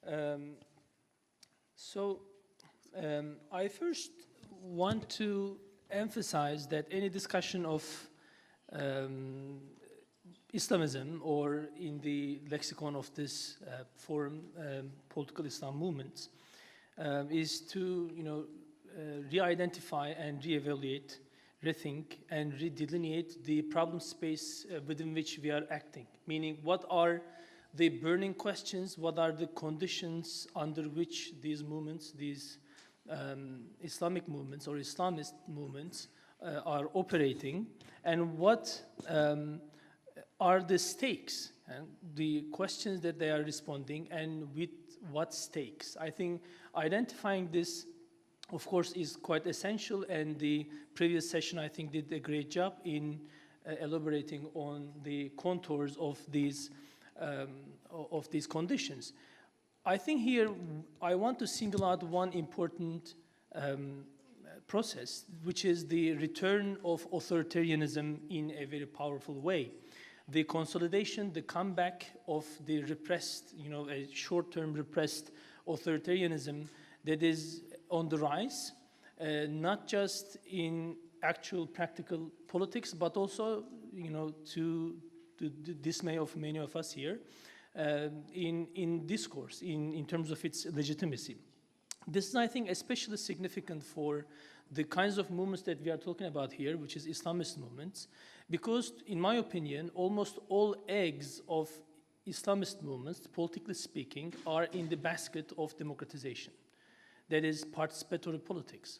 Um, I first want to emphasize that any discussion of Islamism, or in the lexicon of this forum, political Islam movements, is to re-identify and re-evaluate, rethink, and redelineate the problem space within which we are acting. Meaning, what are the burning questions? What are the conditions under which these movements, these Islamic movements or Islamist movements are operating, and what are the stakes and the questions that they are responding, and with what stakes? I think identifying this, of course, is quite essential, and the previous session, I think, did a great job in elaborating on the contours of these conditions. I think here I want to single out one important process, which is the return of authoritarianism in a very powerful way. The consolidation, the comeback of the repressed, a short-term repressed authoritarianism that is on the rise, not just in actual practical politics, but also, to the dismay of many of us here, in discourse, in terms of its legitimacy. This is, I think, especially significant for the kinds of movements that we are talking about here, which is Islamist movements, because, in my opinion, almost all eggs of Islamist movements, politically speaking, are in the basket of democratization. That is participatory politics.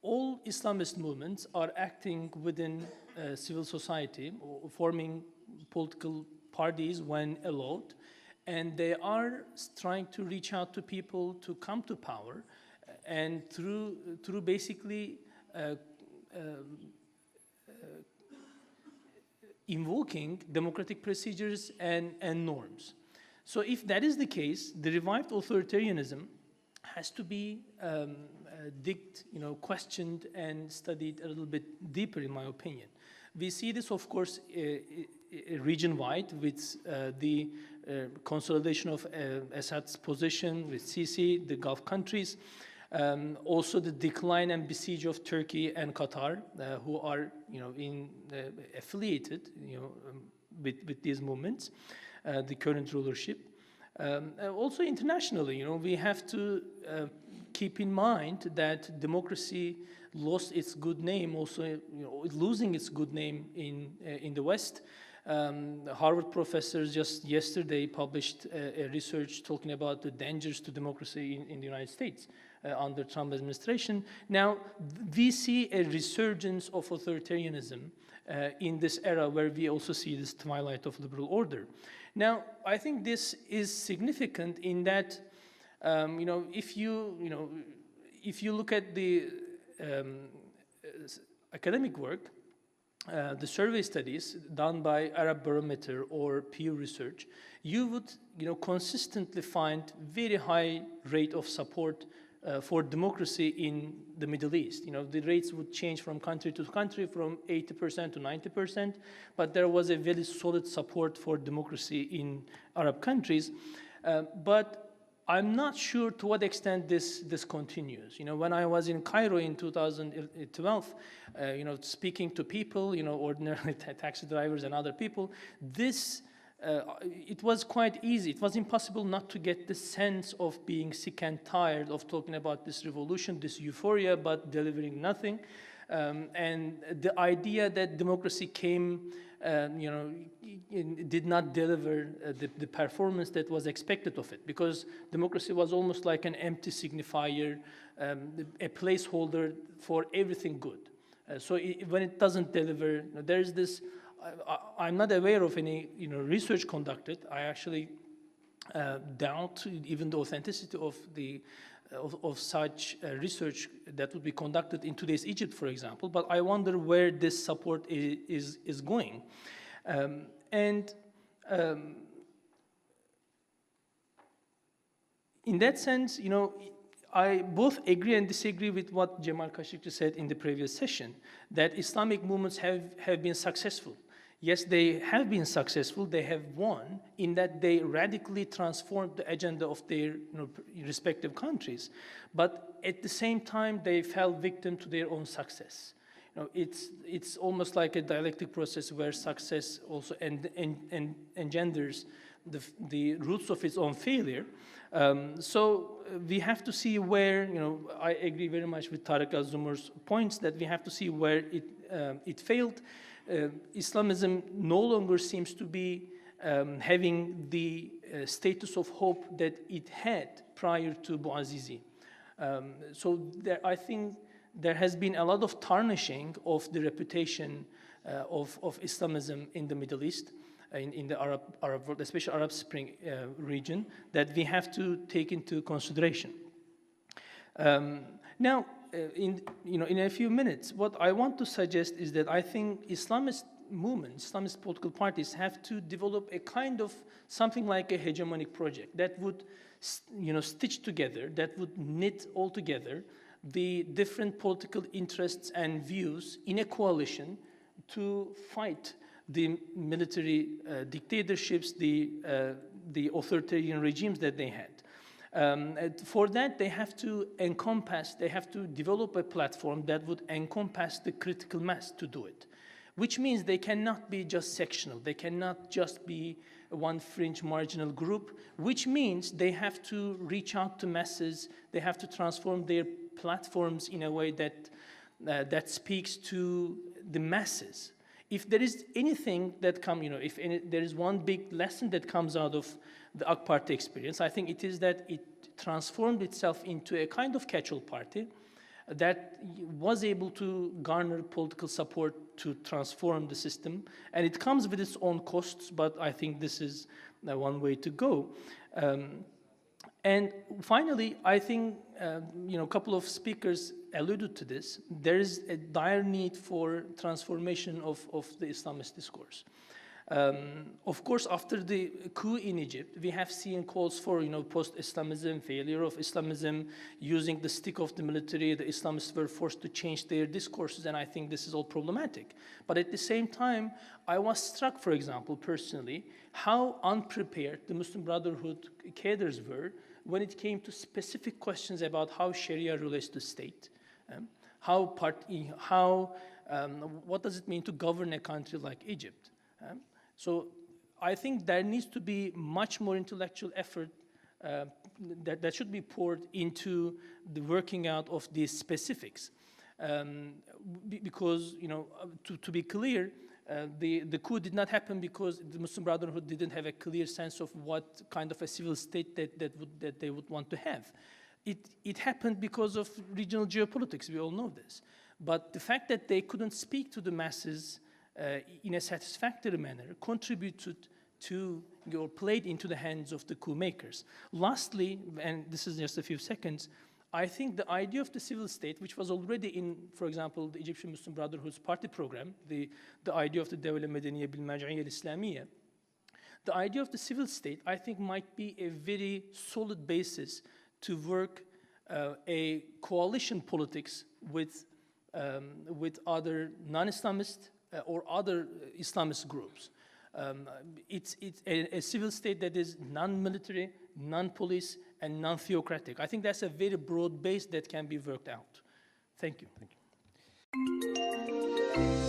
All Islamist movements are acting within civil society, or forming political parties when allowed, and they are trying to reach out to people to come to power, and through basically invoking democratic procedures and norms. So if that is the case, the revived authoritarianism has to be questioned and studied a little bit deeper, in my opinion. We see this, of course, region-wide with the consolidation of Assad's position with Sisi, the Gulf countries, also the decline and besiege of Turkey and Qatar, who are, affiliated, with these movements, the current rulership. Also internationally, we have to keep in mind that democracy lost its good name, also losing its good name in the West. Harvard professors just yesterday published a research talking about the dangers to democracy in the United States under Trump administration. Now, we see a resurgence of authoritarianism in this era, where we also see this twilight of liberal order. Now, I think this is significant in that, if you look at the academic work, the survey studies done by Arab Barometer or Pew Research, you would, consistently find very high rate of support for democracy in the Middle East. The rates would change from country to country, from 80% to 90%, but there was a very solid support for democracy in Arab countries. But I'm not sure to what extent this continues. When I was in Cairo in 2012, speaking to people, ordinary taxi drivers and other people, it was quite easy. It was impossible not to get the sense of being sick and tired of talking about this revolution, this euphoria, but delivering nothing. And the idea that democracy came, did not deliver the performance that was expected of it, because democracy was almost like an empty signifier, a placeholder for everything good. So when it doesn't deliver, there's this. I'm not aware of any research conducted. I actually doubt even the authenticity of such research that would be conducted in today's Egypt, for example. But I wonder where this support is going. In that sense, I both agree and disagree with what Cemal Kaşıkçı said in the previous session, that Islamic movements have been successful Yes, they have been successful, they have won, in that they radically transformed the agenda of their respective countries. But at the same time, they fell victim to their own success. It's almost like a dialectic process where success also engenders the roots of its own failure. So we have to see where, I agree very much with Tarık Az-Zumur's points that we have to see where it failed. Islamism no longer seems to be having the status of hope that it had prior to Bouazizi. So I think there has been a lot of tarnishing of the reputation of Islamism in the Middle East, in the Arab world, especially Arab Spring region, that we have to take into consideration. Now, in a few minutes, what I want to suggest is that I think Islamist movements, Islamist political parties have to develop a kind of something like a hegemonic project that would, stitch together, that would knit all together the different political interests and views in a coalition to fight the military dictatorships, the authoritarian regimes that they had. For that, they have to develop a platform that would encompass the critical mass to do it, which means they cannot be just sectional. They cannot just be one fringe marginal group, which means they have to reach out to masses. They have to transform their platforms in a way that speaks to the masses. If there is anything that there is one big lesson that comes out of the AK Party experience, I think it is that it transformed itself into a kind of catch-all party that was able to garner political support to transform the system. And it comes with its own costs, but I think this is one way to go. And finally, I think, a couple of speakers alluded to this. There is a dire need for transformation of the Islamist discourse. Of course, after the coup in Egypt, we have seen calls for, post-Islamism, failure of Islamism, using the stick of the military. The Islamists were forced to change their discourses, and I think this is all problematic. But at the same time, I was struck, for example, personally, how unprepared the Muslim Brotherhood cadres were when it came to specific questions about how Sharia relates to state, what does it mean to govern a country like Egypt. So I think there needs to be much more intellectual effort that should be poured into the working out of these specifics. Because, to be clear, the coup did not happen because the Muslim Brotherhood didn't have a clear sense of what kind of a civil state that they would want to have. It happened because of regional geopolitics, we all know this. But the fact that they couldn't speak to the masses in a satisfactory manner contributed to, or played into the hands of the coup makers. Lastly, and this is just a few seconds, I think the idea of the civil state, which was already in, for example, the Egyptian Muslim Brotherhood's party program, the idea of the Dawla Medeniye bil Marja'iyya al-Islamiyya, the idea of the civil state, I think, might be a very solid basis to work a coalition politics with other non-Islamist or other Islamist groups. It's a civil state that is non-military, non-police, and non-theocratic. I think that's a very broad base that can be worked out. Thank you. Thank you.